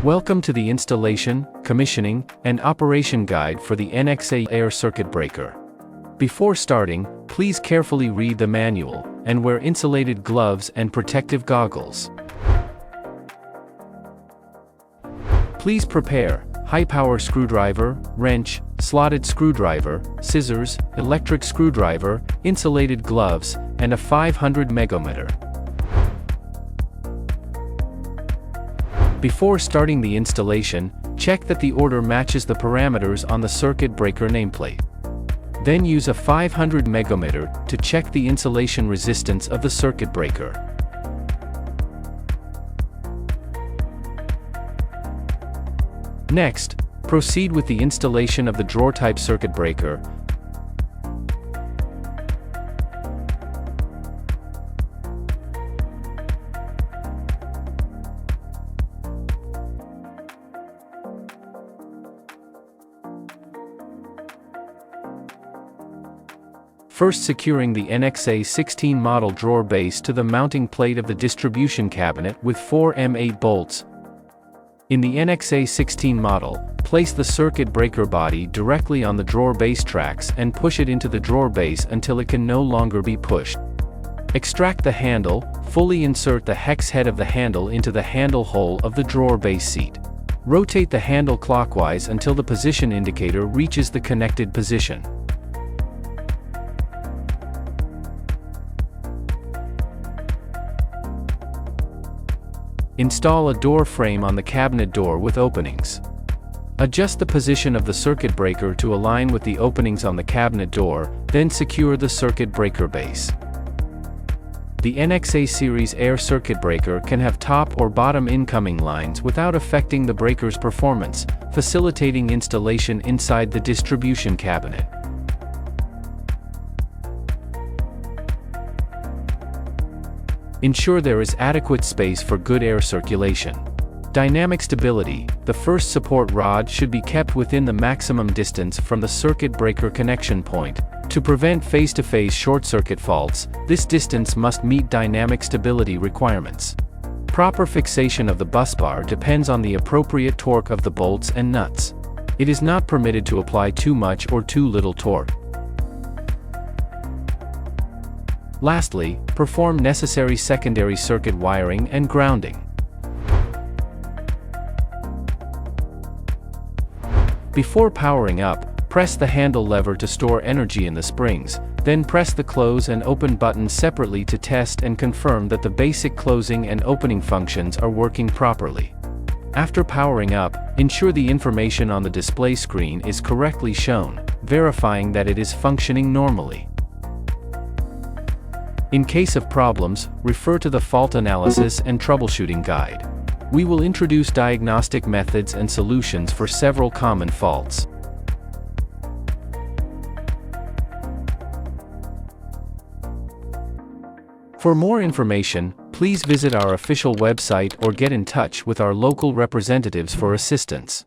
Welcome to the installation, commissioning, and operation guide for the NXA air circuit breaker. Before starting, please carefully read the manual and wear insulated gloves and protective goggles. Please prepare high-power screwdriver, wrench, slotted screwdriver, scissors, electric screwdriver, insulated gloves, and a 500 megometer. Before starting the installation, check that the order matches the parameters on the circuit breaker nameplate. Then use a 500 megometer to check the insulation resistance of the circuit breaker. Next, proceed with the installation of the drawer-type circuit breaker. First, securing the NXA 16 model drawer base to the mounting plate of the distribution cabinet with 4 M8 bolts. In the NXA 16 model, place the circuit breaker body directly on the drawer base tracks and push it into the drawer base until it can no longer be pushed. Extract the handle, fully insert the hex head of the handle into the handle hole of the drawer base seat. Rotate the handle clockwise until the position indicator reaches the connected position. Install a door frame on the cabinet door with openings. Adjust the position of the circuit breaker to align with the openings on the cabinet door, then secure the circuit breaker base. The NXA series air circuit breaker can have top or bottom incoming lines without affecting the breaker's performance, facilitating installation inside the distribution cabinet. Ensure there is adequate space for good air circulation. Dynamic stability. The first support rod should be kept within the maximum distance from the circuit breaker connection point. To prevent phase-to-phase short circuit faults, this distance must meet dynamic stability requirements. Proper fixation of the busbar depends on the appropriate torque of the bolts and nuts. It is not permitted to apply too much or too little torque. Lastly, perform necessary secondary circuit wiring and grounding. Before powering up, press the handle lever to store energy in the springs, then press the close and open buttons separately to test and confirm that the basic closing and opening functions are working properly. After powering up, ensure the information on the display screen is correctly shown, verifying that it is functioning normally. In case of problems, refer to the fault analysis and troubleshooting guide. We will introduce diagnostic methods and solutions for several common faults. For more information, please visit our official website or get in touch with our local representatives for assistance.